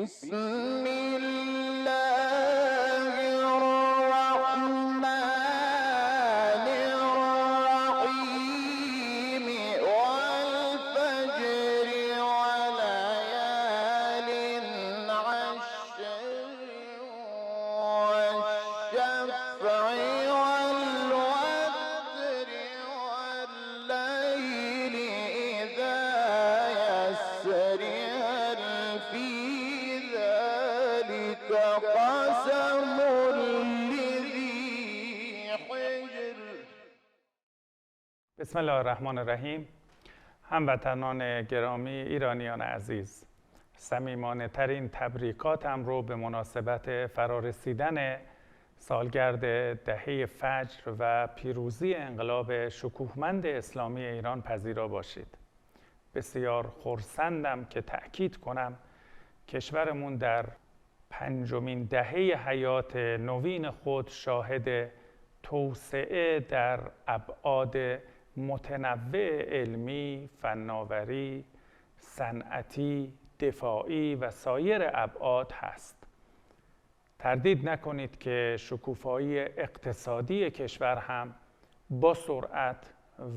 بسم الله الرحمن الرحیم والفجر وليال عشر والشفع والوتر والليل إذا يسر هل في ذلك قسم لذي حجر. بسم الله الرحمن الرحیم. هموطنان گرامی ایرانیان عزیز، صمیمانه ترین تبریکاتم رو به مناسبت فرارسیدن سالگرد دهه فجر و پیروزی انقلاب شکوهمند اسلامی ایران پذیرا باشید. بسیار خرسندم که تأکید کنم کشورمون در پنجمین دهه حیات نوین خود شاهد توسعه در ابعاد متنوع علمی، فناوری، صنعتی، دفاعی و سایر ابعاد هست. تردید نکنید که شکوفایی اقتصادی کشور هم با سرعت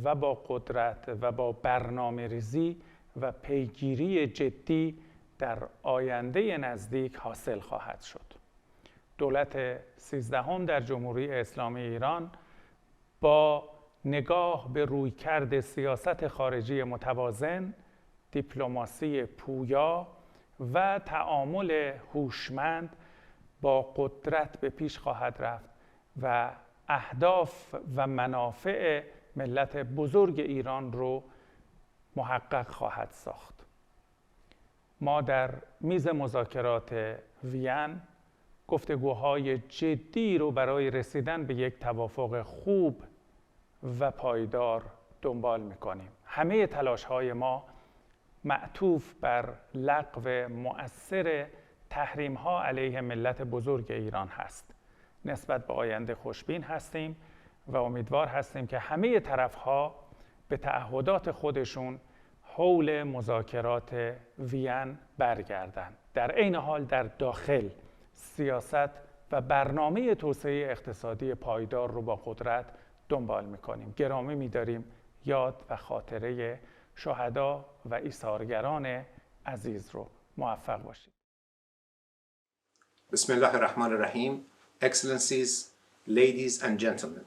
و با قدرت و با برنامه‌ریزی و پیگیری جدی در آینده نزدیک حاصل خواهد شد. دولت 13 در جمهوری اسلامی ایران با نگاه به رویکرد سیاست خارجی متوازن، دیپلماسی پویا و تعامل هوشمند با قدرت به پیش خواهد رفت و اهداف و منافع ملت بزرگ ایران رو محقق خواهد ساخت. ما در میز مذاکرات وین گفتگوهای جدی رو برای رسیدن به یک توافق خوب و پایدار دنبال می‌کنیم. همه تلاش‌های ما معطوف بر لغو مؤثر تحریم‌ها علیه ملت بزرگ ایران هست. نسبت به آینده خوشبین هستیم و امیدوار هستیم که همه طرف‌ها به تعهدات خودشون حول مذاکرات وین برگردند. در عین حال در داخل سیاست و برنامه توسعه اقتصادی پایدار رو با قدرت دنبال می‌کنیم. گرامی می‌داریم یاد و خاطره شهدا و ایثارگران عزیز رو. موفق باشید. بسم الله الرحمن الرحیم. Excellencies, ladies and gentlemen.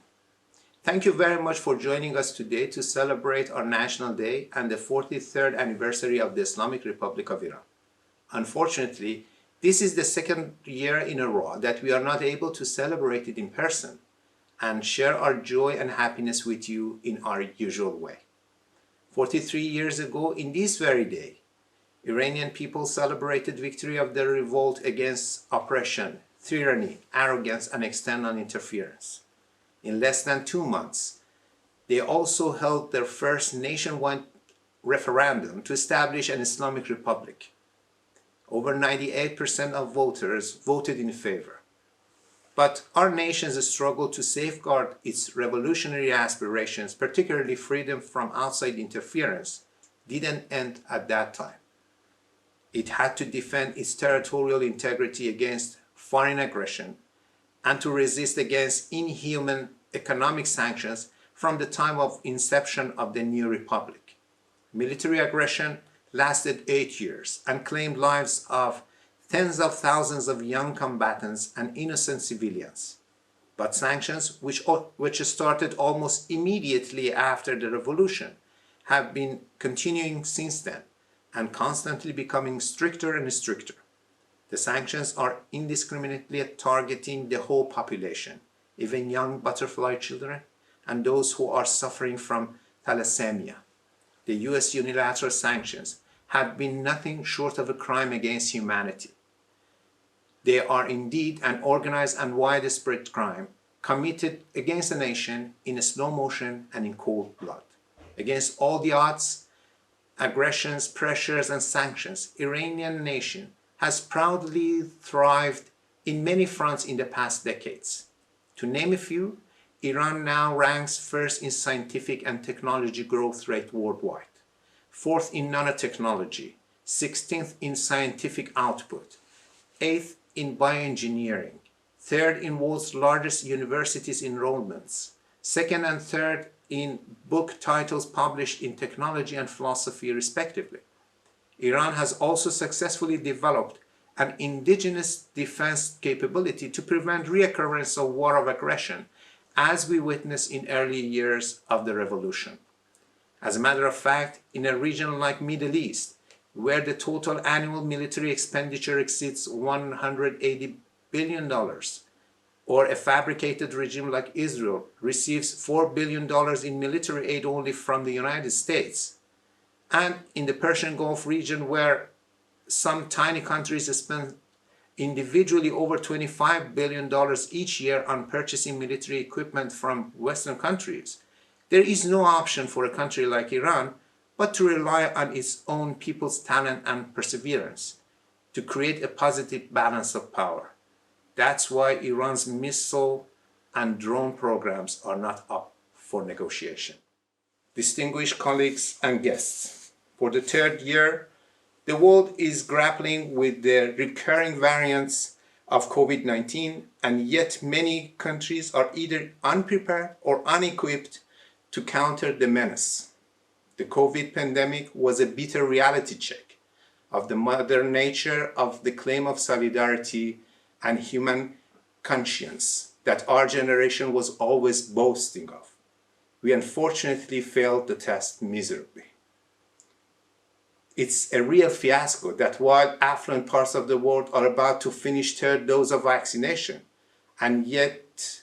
Thank you very much for joining us today to celebrate our National Day and the 43rd anniversary of the Islamic Republic of Iran. Unfortunately, this is the second year in a row that we are not able to celebrate it in person and share our joy and happiness with you in our usual way. 43 years ago, in this very day, Iranian people celebrated victory of their revolt against oppression, tyranny, arrogance, and external interference. In less than 2 months, they also held their first nationwide referendum to establish an Islamic Republic. Over 98% of voters voted in favor. But our nation's struggle to safeguard its revolutionary aspirations, particularly freedom from outside interference, didn't end at that time. It had to defend its territorial integrity against foreign aggression and to resist against inhuman economic sanctions from the time of inception of the new republic. Military aggression lasted 8 years and claimed lives of tens of thousands of young combatants and innocent civilians. But sanctions, which started almost immediately after the revolution, have been continuing since then and constantly becoming stricter and stricter. The sanctions are indiscriminately targeting the whole population, even young butterfly children and those who are suffering from thalassemia. The US unilateral sanctions have been nothing short of a crime against humanity. They are indeed an organized and widespread crime committed against a nation in slow motion and in cold blood. Against all the odds, aggressions, pressures, and sanctions, Iranian nation has proudly thrived in many fronts in the past decades. To name a few, Iran now ranks first in scientific and technology growth rate worldwide, fourth in nanotechnology, 16th in scientific output, 8th in bioengineering, 3rd in world's largest universities enrollments, 2nd and 3rd in book titles published in technology and philosophy respectively. Iran has also successfully developed an indigenous defense capability to prevent reoccurrence of war of aggression, as we witnessed in early years of the revolution. As a matter of fact, in a region like Middle East, where the total annual military expenditure exceeds $180 billion, or a fabricated regime like Israel receives $4 billion in military aid only from the United States, and in the Persian Gulf region where some tiny countries spend individually over $25 billion each year on purchasing military equipment from Western countries, there is no option for a country like Iran but to rely on its own people's talent and perseverance to create a positive balance of power. That's why Iran's missile and drone programs are not up for negotiation. Distinguished colleagues and guests, for the 3rd year, the world is grappling with the recurring variants of COVID-19, and yet many countries are either unprepared or unequipped to counter the menace. The COVID pandemic was a bitter reality check of the modern nature of the claim of solidarity and human conscience that our generation was always boasting of. We unfortunately failed the test miserably. It's a real fiasco that while affluent parts of the world are about to finish 3rd dose of vaccination and yet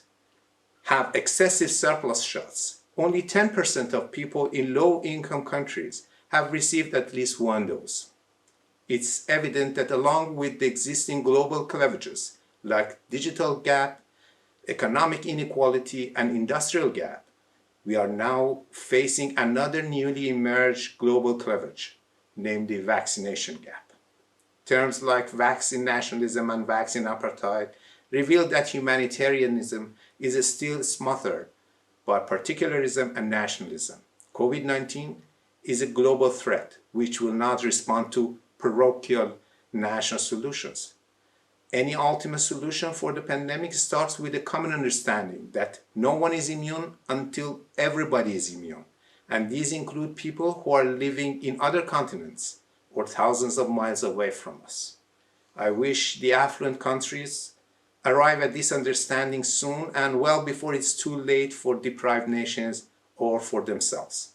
have excessive surplus shots, only 10% of people in low-income countries have received at least 1 dose. It's evident that along with the existing global cleavages like digital gap, economic inequality, and industrial gap, we are now facing another newly emerged global cleavage, named the vaccination gap. Terms like vaccine nationalism and vaccine apartheid reveal that humanitarianism is still smothered by particularism and nationalism. COVID-19 is a global threat which will not respond to parochial national solutions. Any ultimate solution for the pandemic starts with a common understanding that no one is immune until everybody is immune. And these include people who are living in other continents or thousands of miles away from us. I wish the affluent countries arrive at this understanding soon and well before it's too late for deprived nations or for themselves.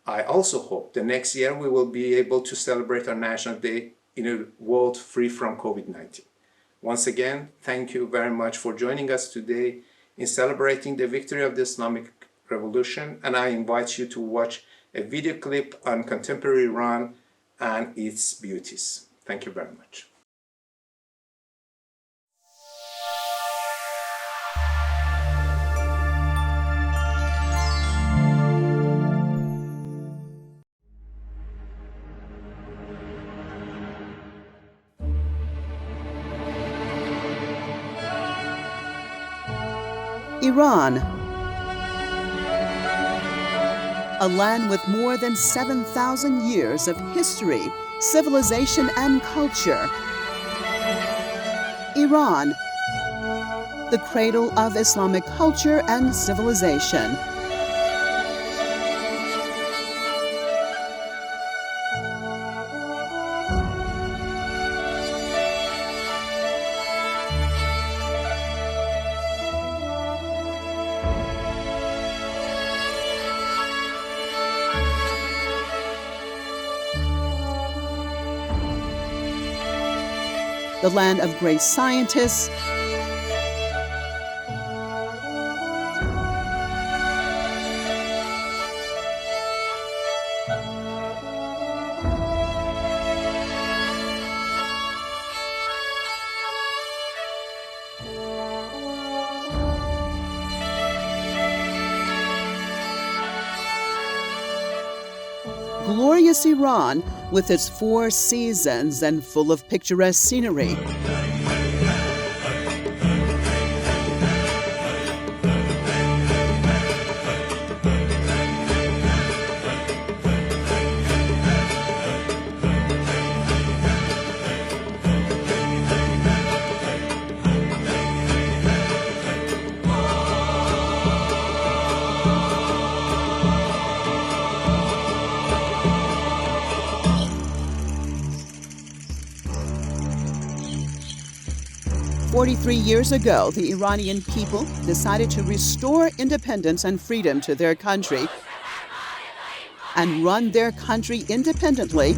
I also hope the next year we will be able to celebrate our National Day in a world free from COVID-19. Once again, thank you very much for joining us today in celebrating the victory of the Islamic Revolution, and I invite you to watch a video clip on contemporary Iran and its beauties. Thank you very much. Iran, a land with more than 7,000 years of history, civilization, and culture. Iran, the cradle of Islamic culture and civilization. The land of great scientists, glorious Iran with its 4 seasons and full of picturesque scenery. 43 years ago, the Iranian people decided to restore independence and freedom to their country and run their country independently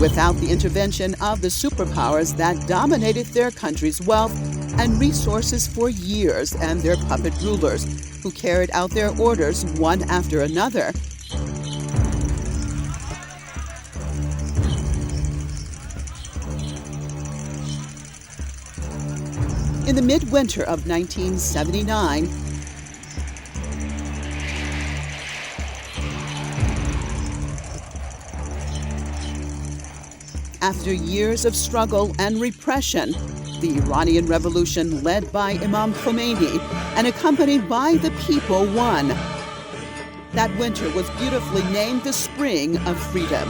without the intervention of the superpowers that dominated their country's wealth and resources for years, and their puppet rulers who carried out their orders one after another. In the midwinter of 1979, after years of struggle and repression, the Iranian Revolution, led by Imam Khomeini and accompanied by the people, won. That winter was beautifully named the Spring of Freedom.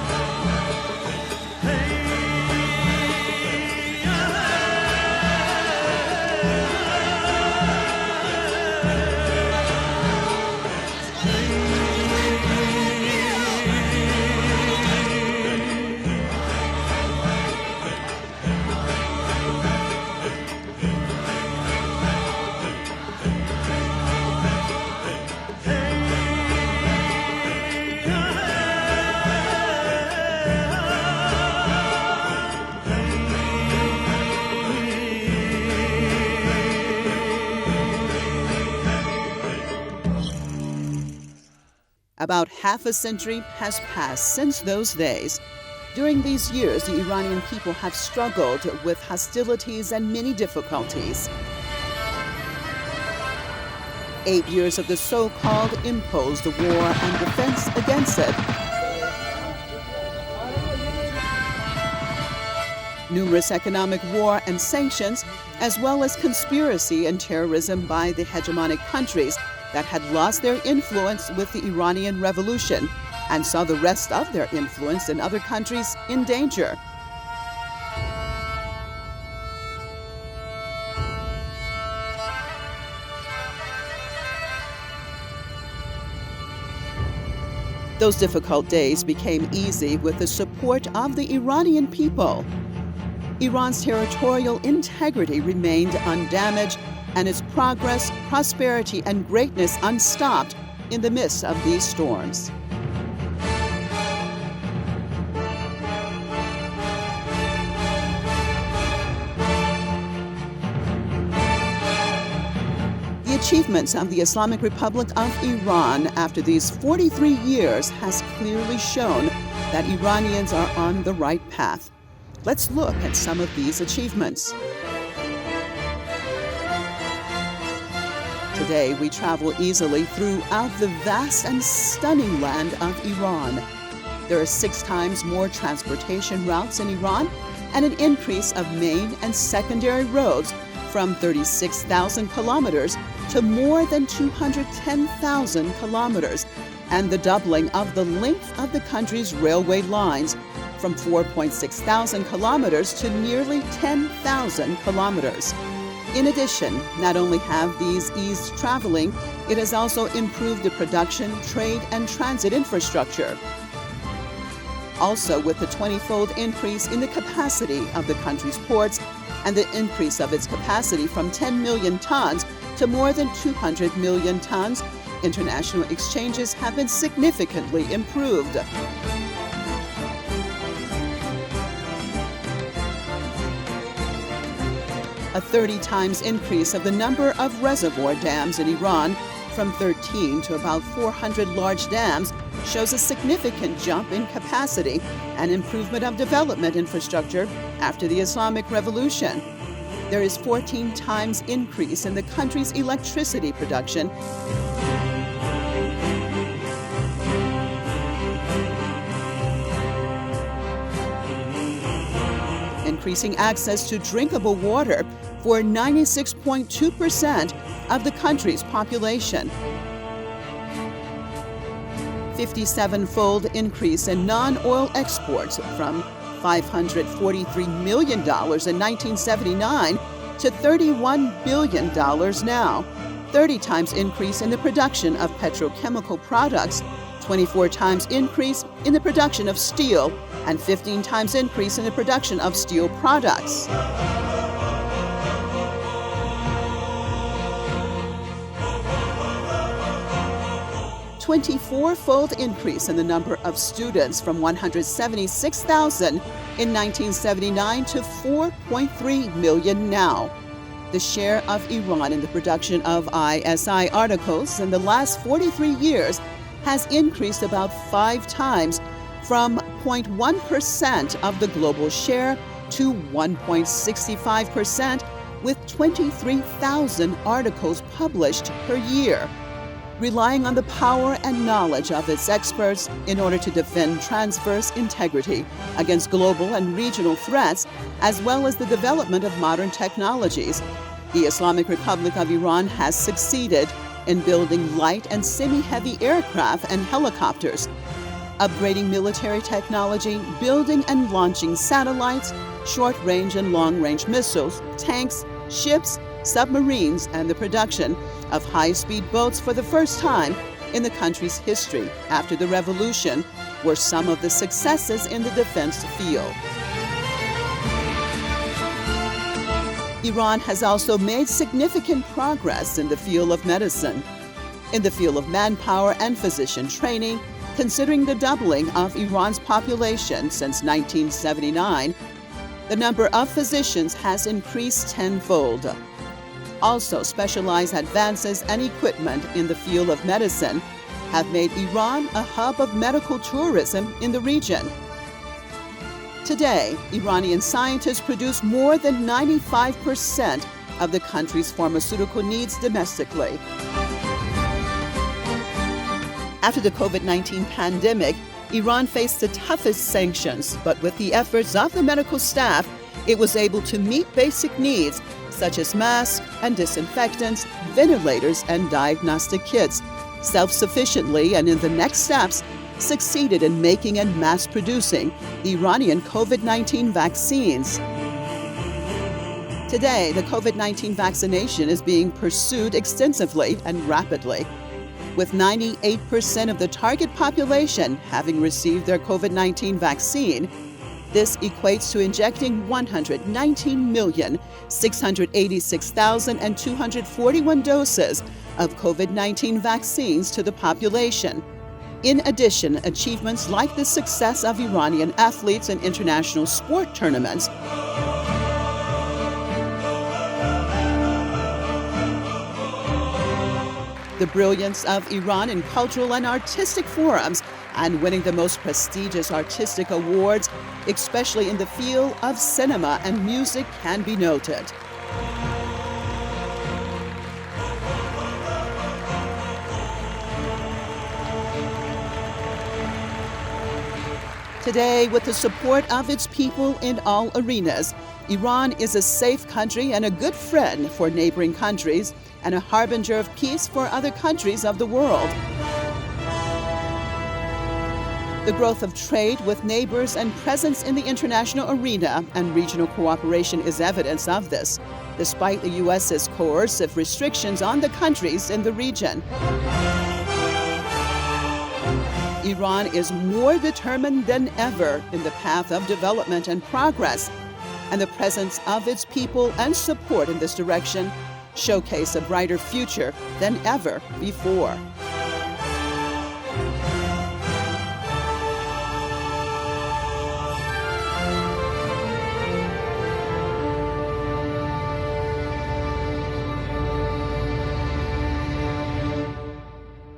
About half a century has passed since those days. During these years, the Iranian people have struggled with hostilities and many difficulties. 8 years of the so-called imposed war and defense against it. Numerous economic war and sanctions, as well as conspiracy and terrorism by the hegemonic countries that had lost their influence with the Iranian Revolution and saw the rest of their influence in other countries in danger. Those difficult days became easy with the support of the Iranian people. Iran's territorial integrity remained undamaged, and its progress, prosperity, and greatness unstopped in the midst of these storms. The achievements of the Islamic Republic of Iran after these 43 years has clearly shown that Iranians are on the right path. Let's look at some of these achievements. Today, we travel easily throughout the vast and stunning land of Iran. There are 6 times more transportation routes in Iran and an increase of main and secondary roads from 36,000 kilometers to more than 210,000 kilometers, and the doubling of the length of the country's railway lines from 4,600 kilometers to nearly 10,000 kilometers. In addition, not only have these eased traveling, it has also improved the production, trade, and transit infrastructure. Also, with the 20-fold increase in the capacity of the country's ports and the increase of its capacity from 10 million tons to more than 200 million tons, international exchanges have been significantly improved. A 30 times increase of the number of reservoir dams in Iran, from 13 to about 400 large dams, shows a significant jump in capacity and improvement of development infrastructure after the Islamic Revolution. There is 14 times increase in the country's electricity production, increasing access to drinkable water for 96.2% of the country's population. 57-fold increase in non-oil exports from $543 million in 1979 to $31 billion now. 30 times increase in the production of petrochemical products, 24 times increase in the production of steel, and 15 times increase in the production of steel products. 24-fold increase in the number of students from 176,000 in 1979 to 4.3 million now. The share of Iran in the production of ISI articles in the last 43 years has increased about 5 times, from 0.1% of the global share to 1.65%, with 23,000 articles published per year, relying on the power and knowledge of its experts in order to defend transverse integrity against global and regional threats, as well as the development of modern technologies. The Islamic Republic of Iran has succeeded in building light and semi-heavy aircraft and helicopters, upgrading military technology, building and launching satellites, short-range and long-range missiles, tanks, ships, submarines, and the production of high-speed boats for the first time in the country's history after the revolution were some of the successes in the defense field. Iran has also made significant progress in the field of medicine, in the field of manpower and physician training. Considering the doubling of Iran's population since 1979, the number of physicians has increased tenfold. Also, specialized advances and equipment in the field of medicine have made Iran a hub of medical tourism in the region. Today, Iranian scientists produce more than 95% of the country's pharmaceutical needs domestically. After the COVID-19 pandemic, Iran faced the toughest sanctions, but with the efforts of the medical staff, it was able to meet basic needs such as masks and disinfectants, ventilators, and diagnostic kits, self-sufficiently, and in the next steps, succeeded in making and mass-producing Iranian COVID-19 vaccines. Today, the COVID-19 vaccination is being pursued extensively and rapidly, with 98% of the target population having received their COVID-19 vaccine. This equates to injecting 119,686,241 doses of COVID-19 vaccines to the population. In addition, achievements like the success of Iranian athletes in international sport tournaments, the brilliance of Iran in cultural and artistic forums, and winning the most prestigious artistic awards, especially in the field of cinema and music, can be noted. Today, with the support of its people in all arenas, Iran is a safe country and a good friend for neighboring countries, and a harbinger of peace for other countries of the world. The growth of trade with neighbors and presence in the international arena and regional cooperation is evidence of this, despite the U.S.'s coercive restrictions on the countries in the region. Iran is more determined than ever in the path of development and progress, and the presence of its people and support in this direction showcase a brighter future than ever before.